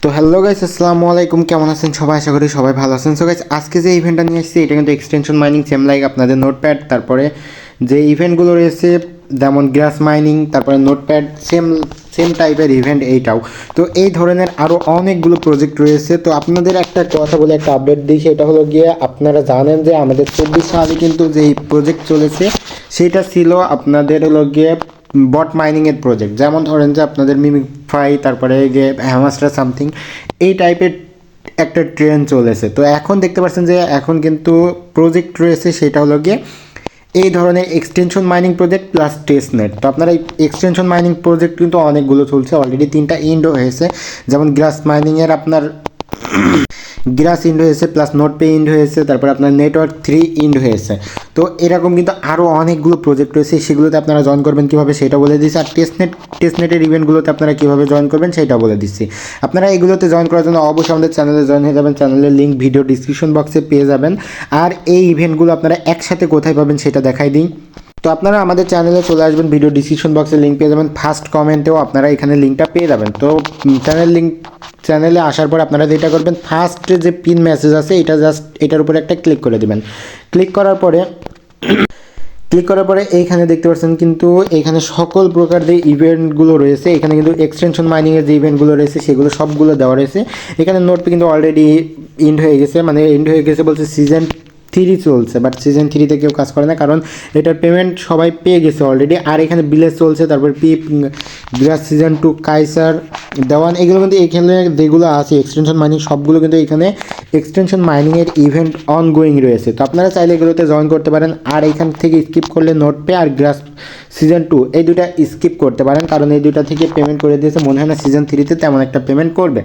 তো hello guys, আসসালামু আলাইকুম। কেমন আছেন সবাই? আশা করি সবাই ভালো আছেন। সো গাইস, আজকে যে ইভেন্টটা নিয়ে এসেছি এটা কিন্তু এক্সটেনশন মাইনিং, সেম লাইক আপনাদের নোটপ্যাড। তারপরে যে ইভেন্টগুলো রয়েছে যেমন গ্রাস মাইনিং, তারপরে নোটপ্যাড, সেম সেম টাইপের ইভেন্ট এইটাও। তো এই ধরনের আরও অনেকগুলো প্রজেক্ট রয়েছে। তো আপনাদের একটা কথা বলে একটা আপডেট দিই, সেটা হলো গিয়ে আপনারা জানেন যে আমাদের 24 সালে কিন্তু যেই প্রজেক্ট চলেছে সেটা ছিল আপনাদের হলো গিয়ে বট মাইনিংয়ের প্রজেক্ট। যেমন ধরেন যে আপনাদের মিমিফাই, তারপরে গিয়ে হ্যামাস্টার সামথিং, এই টাইপের একটা ট্রেন্ড চলেছে। তো এখন দেখতে পাচ্ছেন যে এখন কিন্তু প্রজেক্ট রয়েছে, সেটা হলো গিয়ে এই ধরনের extension mining project plus testnet. তো আপনারা এই এক্সটেনশন মাইনিং প্রজেক্ট কিন্তু অনেকগুলো চলছে, অলরেডি 3টা ইন্ডো হয়েছে। যেমন গ্রাস মাইনিংয়ের আপনার গ্রাস ইন্ড হয়েছে, প্লাস নোট পে ইন্ড হয়েছে, তারপর আপনার নেটওয়ার্ক 3 ইন্ড হয়েছে। তো এরকম কিন্তু আরও অনেকগুলো প্রজেক্ট রয়েছে, সেগুলোতে আপনারা জয়েন করবেন কীভাবে সেটা বলে দিচ্ছি। আর টেস্টনেটের ইভেন্টগুলোতে আপনারা কীভাবে জয়েন করবেন সেটা বলে দিচ্ছি। আপনারা এগুলোতে জয়েন করার জন্য অবশ্যই আমাদের চ্যানেলে জয়েন হয়ে যাবেন। চ্যানেলের লিঙ্ক ভিডিও ডিসক্রিপশন বক্সে পেয়ে যাবেন। আর এই ইভেন্টগুলো আপনারা একসাথে কোথায় পাবেন সেটা দেখাই দিই। তো আপনারা আমাদের চ্যানেলে চলে আসবেন, ভিডিও ডিসক্রিপশন বক্সে লিঙ্ক পেয়ে যাবেন, ফার্স্ট কমেন্টেও আপনারা এখানে লিঙ্কটা পেয়ে যাবেন। তো চ্যানেলে আসার পর আপনারা যেটা করবেন, ফার্স্ট যে পিন মেসেজ আছে এটা জাস্ট এটার উপরে একটা ক্লিক করে দেবেন। ক্লিক করার পরে এইখানে দেখতে পাচ্ছেন কিন্তু এইখানে সকল প্রকার যে ইভেন্টগুলো রয়েছে, এখানে কিন্তু এক্সটেনশন মাইনিংয়ের যে ইভেন্টগুলো রয়েছে সেগুলো সবগুলো দেওয়া রয়েছে। এখানে নোটপে কিন্তু অলরেডি ইন্ড হয়ে গেছে, মানে ইন্ড হয়ে গেছে বলছে সিজন 3 চলছে, বাট সিজন 3তে কেউ কাজ করে না, কারণ এটার পেমেন্ট সবাই পেয়ে গেছে অলরেডি। আর এখানে বিলেজ চলছে, তারপর পিপ, গ্রাস সিজন 2, কাইসার, দেওয়ান, এগুলো কিন্তু এখানে যেগুলো আছে এক্সটেনশন মাইনিং সবগুলো কিন্তু এখানে এক্সটেনশন মাইনিংয়ের ইভেন্ট অনগোয়িং রয়েছে। তো আপনারা চাইলে এগুলোতে জয়েন করতে পারেন। আর এখান থেকে স্কিপ করলে নোট পে আর গ্রাস সিজন 2 এই দুটা স্কিপ করতে পারেন, কারণ এই দুটা থেকে পেমেন্ট করে দিয়েছে, মনে হয় না সিজন 3তে তেমন একটা পেমেন্ট করবে।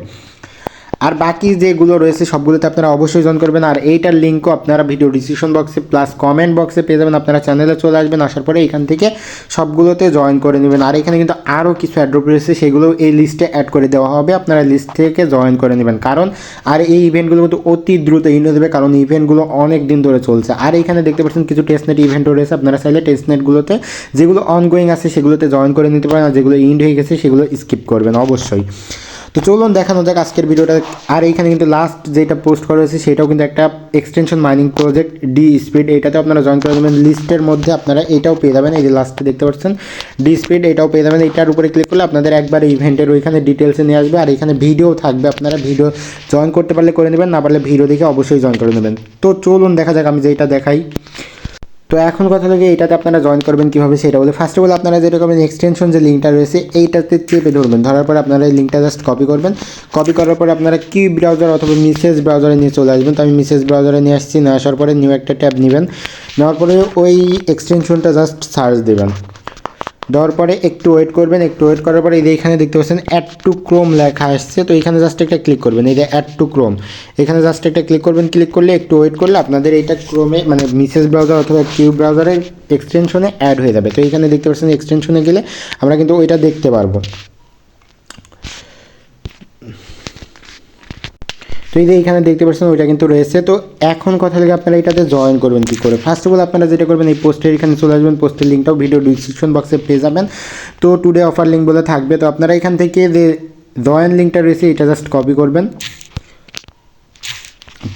আর বাকি যেগুলো রয়েছে সবগুলোতে আপনারা অবশ্যই জয়েন করবেন। আর এইটার লিঙ্কও আপনারা ভিডিও ডিসক্রিপশন বক্সে প্লাস কমেন্ট বক্সে পেয়ে যাবেন। আপনারা চ্যানেলে চলে আসবেন, আসার পরে এখান থেকে সবগুলোতে জয়েন করে নেবেন। আর এখানে কিন্তু আরও কিছু অ্যাড্রপ রয়েছে, সেগুলো এই লিস্টে অ্যাড করে দেওয়া হবে, আপনারা লিস্ট থেকে জয়েন করে নেবেন। কারণ আর এই ইভেন্টগুলো কিন্তু অতি দ্রুত ইন্ড দেবে, কারণ ইভেন্টগুলো অনেক দিন ধরে চলছে। আর এখানে দেখতে পাচ্ছেন কিছু টেস্টনেট ইভেন্টও রয়েছে, আপনারা চাইলে টেস্টনেটগুলোতে যেগুলো অনগোয়িং আছে সেগুলোতে জয়েন করে নিতে পারেন, আর যেগুলো ইন্ড হয়ে গেছে সেগুলো স্কিপ করবেন অবশ্যই। তো চলুন দেখানো যাক আজকের ভিডিওটা। আর এইখানে কিন্তু লাস্ট যেটা পোস্ট করা হয়েছে সেটাও কিন্তু একটা extension mining project D speed, এইটাতে আপনারা জয়েন করে দেবেন। লিস্টের মধ্যে আপনারা এটাও পেয়ে যাবেন, এই যে লাস্টে দেখতে পাচ্ছেন ডি স্পিড, এটাও পেয়ে যাবেন। এইটার উপরে ক্লিক করলে আপনাদের একবার ইভেন্টের ওইখানে ডিটেলসে নিয়ে আসবে, আর এখানে ভিডিও থাকবে, আপনারা ভিডিও জয়েন করতে পারলে করে নেবেন, না পারলে ভিডিও দেখে অবশ্যই জয়েন করে নেবেন। তো চলুন দেখা যাক, আমি যেটা দেখাই। তো এখন কথা লাগে এটাতে আপনারা জয়েন করবেন কীভাবে সেটা বলে। ফার্স্ট অফ অল আপনারা যেটা করবেন, এক্সটেনশন যে লিঙ্কটা রয়েছে এইটাতে চেপে ধরবেন, ধরার পর আপনারা এই লিঙ্কটা জাস্ট কপি করবেন। কপি করার পরে আপনারা কি ব্রাউজার অথবা মিসেস ব্রাউজারে নিয়ে চলে আসবেন। তো আমি মিসেস ব্রাউজারে নিয়ে আসছি, নিয়ে আসার পরে নিউ একটা ট্যাব নেবেন, নেওয়ার পরে ওই এক্সটেনশনটা জাস্ট সার্চ দেবেন। দেওয়ার পরে একটু ওয়েট করবেন, একটু ওয়েট করার পরে এই যে এখানে দেখতে পাচ্ছেন অ্যাড টু ক্রোম লেখা আসছে, তো এখানে জাস্ট একটা ক্লিক করবেন, এই যে অ্যাড টু ক্রোম, এখানে জাস্ট একটা ক্লিক করবেন। ক্লিক করলে একটু ওয়েট করলে আপনাদের এইটা ক্রোমে মানে মিসেস ব্রাউজার অথবা কিউ ব্রাউজারের এক্সটেনশনে অ্যাড হয়ে যাবে। তো এখানে দেখতে পাচ্ছেন এক্সটেনশনে গেলে আমরা কিন্তু ওইটা দেখতে পারবো। তো এই যে এখানে দেখতে পাচ্ছেন ওইটা কিন্তু রয়েছে। তো এখন কথা লাগে আপনারা এটাতে জয়েন করবেন কী করে। ফার্স্ট অফ অল আপনারা যেটা করবেন, এই পোস্টের এখানে চলে আসবেন, পোস্টের লিঙ্কটাও ভিডিও ডিসক্রিপশন বক্সে পেয়ে যাবেন। তো টুডে অফার লিঙ্ক বলে থাকবে, তো আপনারা এখান থেকে যে জয়েন লিঙ্কটা রয়েছে এটা জাস্ট কপি করবেন।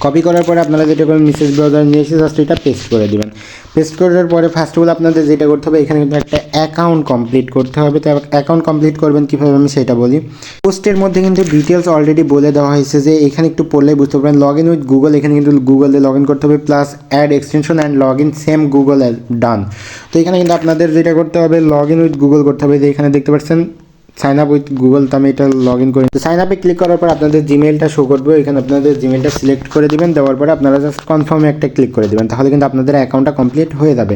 কপি করার পরে আপনারা যেটা করবেন, মিসেস ব্রাউজার নিয়ে এসে জাস্ট এটা পেস্ট করে দেবেন। পেস্ট করার পরে ফার্স্ট অফ অল আপনাদের যেটা করতে হবে, এখানে কিন্তু একটা অ্যাকাউন্ট কমপ্লিট করতে হবে। তো অ্যাকাউন্ট কমপ্লিট করবেন কীভাবে আমি সেটা বলি। পোস্টের মধ্যে কিন্তু ডিটেলস অলরেডি বলে দেওয়া হয়েছে, যে এখানে একটু পড়লেই বুঝতে পারবেন। লগ ইন উইথ গুগল, এখানে কিন্তু গুগলে লগ ইন করতে হবে, plus add extension and log in same Google done. তো এখানে কিন্তু আপনাদের যেটা করতে হবে, লগ ইন উইথ গুগল করতে হবে। যে এখানে দেখতে পাচ্ছেন সাইন আপ উইথ গুগল, তো আমি এটা লগ ইন করি। তো সাইন আপে ক্লিক করার পর আপনাদের জিমেলটা শো করবে, এখানে আপনাদের জিমেলটা সিলেক্ট করে দেবেন। দেওয়ার পরে আপনারা জাস্ট কনফার্মে একটা ক্লিক করে দেবেন, তাহলে কিন্তু আপনাদের অ্যাকাউন্টটা কমপ্লিট হয়ে যাবে।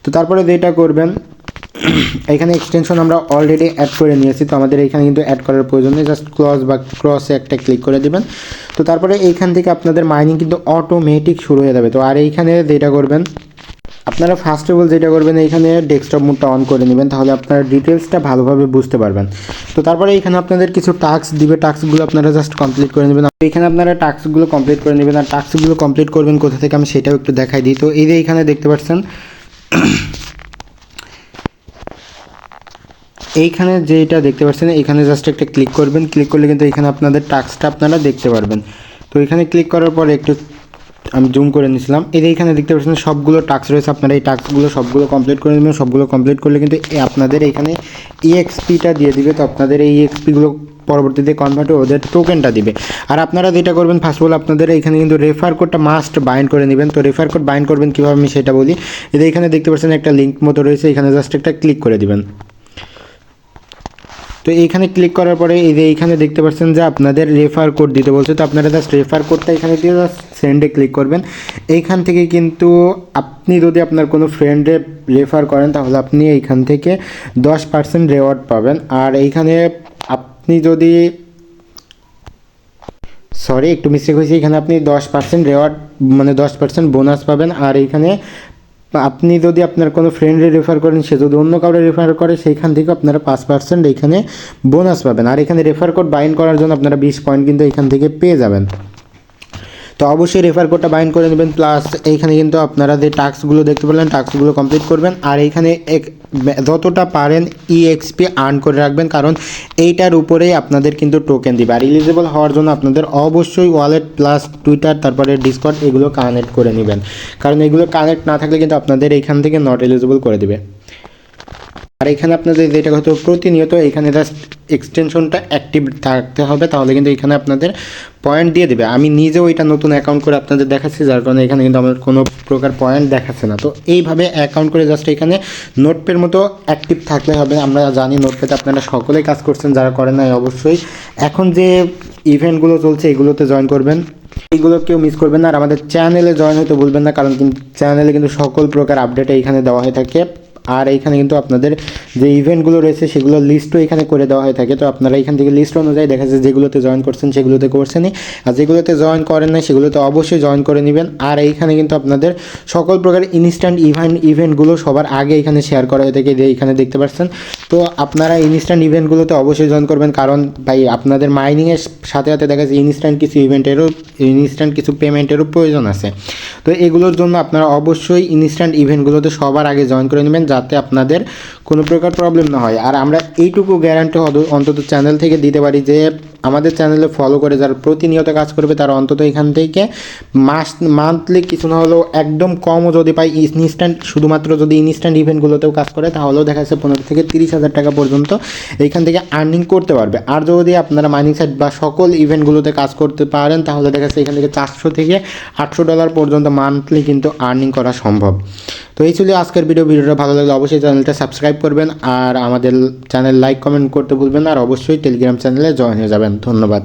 তো তারপরে যেটা করবেন, এখানে এক্সটেনশন আমরা অলরেডি অ্যাড করে নিয়েছি, তো আমাদের এখানে কিন্তু অ্যাড করার প্রয়োজন নেই, জাস্ট ক্লজ বা ক্রসে একটা ক্লিক করে দেবেন। তো তারপরে এইখান থেকে আপনাদের মাইনিং কিন্তু অটোমেটিক শুরু হয়ে যাবে। তো আর এইখানে যেটা করবেন, আপনারা ফার্স্ট অফ অল যেটা করবেন, এইখানে ডেস্কটপ মোডটা অন করে নেবেন, তাহলে আপনারা ডিটেলসটা ভালোভাবে বুঝতে পারবেন। তো তারপরে এইখানে আপনাদের কিছু টাস্ক দিবে, টাস্কগুলো আপনারা জাস্ট কমপ্লিট করে নেবেন। এইখানে আপনারা টাস্কগুলো কমপ্লিট করে নেবেন। আর টাস্কগুলো কমপ্লিট করবেন কোথা থেকে আমি সেটাও একটু দেখাই দিই। তো এই যে এইখানে দেখতে পাচ্ছেন এইখানে যেটা দেখতে পাচ্ছেন এখানে জাস্ট একটা ক্লিক করবেন, ক্লিক করলে কিন্তু এখানে আপনাদের টাস্কটা আপনারা দেখতে পারবেন। তো এখানে ক্লিক করার পরে একটু আমি জুম করে নিয়েছিলাম, এই যে এখানে দেখতে পাচ্ছেন সবগুলো টাস্ক রয়েছে, আপনারা এই টাস্কগুলো সবগুলো কমপ্লিট করে নেবেন। সবগুলো কমপ্লিট করলে কিন্তু আপনাদের এখানে ইএক্সপিটা দিয়ে দিবে। তো আপনাদের এই ইএক্সপিগুলো পরবর্তীতে কনভার্ট হয়ে ওদের টোকেনটা দিবে। আর আপনারা যেটা করবেন ফার্স্ট অফ অল আপনাদের এখানে কিন্তু রেফার কোডটা মাস্ট বাইন্ড করে নেবেন। তো রেফার কোড বাইন্ড করবেন কীভাবে আমি সেটা বলি। এই এখানে দেখতে পাচ্ছেন একটা লিঙ্ক মতো রয়েছে, এখানে জাস্ট একটা ক্লিক করে দিবেন। তো এইখানে ক্লিক করার পরে এই যে এইখানে দেখতে পাচ্ছেন যে আপনাদের রেফার কোড দিতে বলছে। তো আপনারা জাস্ট রেফার কোডটা এখানে দিয়ে জাস্ট সেন্ডে ক্লিক করবেন। এইখান থেকে কিন্তু আপনি যদি আপনার কোনো ফ্রেন্ডে রেফার করেন তাহলে আপনি এইখান থেকে 10% রেওয়ার্ড পাবেন। আর এইখানে আপনি যদি একটু মিস্টেক হয়েছে, এখানে আপনি 10% রেওয়ার্ড মানে 10% বোনাস পাবেন। আর এইখানে আপনি যদি আপনার কোনো ফ্রেন্ডে রেফার করেন, সে যদি অন্য কাউকে রেফার করে সেইখান থেকে আপনারা 5% এইখানে বোনাস পাবেন। আর এখানে রেফার কোড বাইন্ড করার জন্য আপনারা 20 পয়েন্ট কিন্তু এইখান থেকে পেয়ে যাবেন। তো অবশ্যই রেফার কোডটা বাইন্ড করে নেবেন। প্লাস এইখানে কিন্তু আপনারা যে টাস্কগুলো দেখতে পেলেন টাস্কগুলো কমপ্লিট করবেন। আর এইখানে যতটা পারেন ইএক্সপি আর্ন করে রাখবেন, কারণ এইটার উপরেই আপনাদের কিন্তু টোকেন দিবে। আর এলিজিবল হওয়ার জন্য আপনাদের অবশ্যই ওয়ালেট প্লাস টুইটার তারপরে ডিসকর্ড এগুলো কানেক্ট করে নেবেন, কারণ এগুলো কানেক্ট না থাকলে কিন্তু আপনাদের এইখান থেকে নট এলিজিবল করে দেবে। আর এখানে আপনাদের যেটা হয়তো প্রতিনিয়ত এখানে জাস্ট এক্সটেনশনটা অ্যাক্টিভ থাকতে হবে, তাহলে কিন্তু এখানে আপনাদের পয়েন্ট দিয়ে দেবে। আমি নিজেও এটা নতুন অ্যাকাউন্ট করে আপনাদের দেখাচ্ছি, যার কারণে এখানে কিন্তু আমার কোনো প্রকার পয়েন্ট দেখাচ্ছে না। তো এইভাবে অ্যাকাউন্ট করে জাস্ট এখানে নোটপের মতো অ্যাক্টিভ থাকলে হবে। আমরা জানি নোটপেতে আপনারা সকলেই কাজ করছেন, যারা করেন নাই অবশ্যই এখন যে ইভেন্টগুলো চলছে এগুলোতে জয়েন করবেন, এইগুলো কেউ মিস করবেন না। আর আমাদের চ্যানেলে জয়েন হতে বলবেন না, কারণ কিন্তু চ্যানেলে কিন্তু সকল প্রকার আপডেট এইখানে দেওয়া হয়ে থাকে। আর এইখানে কিন্তু আপনাদের যে ইভেন্টগুলো রয়েছে সেগুলো লিস্টও এখানে করে দেওয়া হয়ে থাকে। তো আপনারা এখান থেকে লিস্ট অনুযায়ী দেখা যাচ্ছে যেগুলোতে জয়েন করছেন সেগুলোতে করছেনই, আর যেগুলোতে জয়েন করেন না সেগুলোতে অবশ্যই জয়েন করে নেবেন। আর এইখানে কিন্তু আপনাদের সকল প্রকার ইনস্ট্যান্ট ইভেন্টগুলো সবার আগে এখানে শেয়ার করা হয়ে থাকে, যে এখানে দেখতে পাচ্ছেন। তো আপনারা ইনস্ট্যান্ট ইভেন্টগুলোতে অবশ্যই জয়েন করবেন, কারণ ভাই আপনাদের মাইনিংয়ের সাথে সাথে দেখা যাচ্ছে ইনস্ট্যান্ট কিছু পেমেন্টেরও প্রয়োজন আছে। তো এগুলোর জন্য আপনারা অবশ্যই ইনস্ট্যান্ট ইভেন্টগুলোতে সবার আগে জয়েন করে নেবেন, যাতে আপনাদের কোনো প্রকার প্রবলেম না হয়। আর আমরা এইটুকু গ্যারান্টি অন্তত চ্যানেল থেকে দিতে পারি যে আমাদের চ্যানেলে ফলো করে যারা প্রতিনিয়ত কাজ করবে তারা অন্তত এখান থেকে মান্থলি কিছু না হলেও একদম কমও যদি পায় শুধুমাত্র যদি ইনস্ট্যান্ট ইভেন্টগুলোতেও কাজ করে, তাহলেও দেখা যাচ্ছে 15 থেকে 30,000 টাকা পর্যন্ত এইখান থেকে আর্নিং করতে পারবে। আর যদি আপনারা মাইনিং সাইট বা সকল ইভেন্টগুলোতে কাজ করতে পারেন তাহলে দেখা যাচ্ছে এখান থেকে $400 থেকে $800 পর্যন্ত মান্থলি কিন্তু আর্নিং করা সম্ভব। তো এই ছিল আজকের ভিডিওটা ভালো লাগলে অবশ্যই চ্যানেলটা সাবস্ক্রাইব করবেন, আর আমাদের চ্যানেল লাইক কমেন্ট করতে ভুলবেন না, আর অবশ্যই টেলিগ্রাম চ্যানেলে জয়েন হয়ে যাবেন। ধন্যবাদ।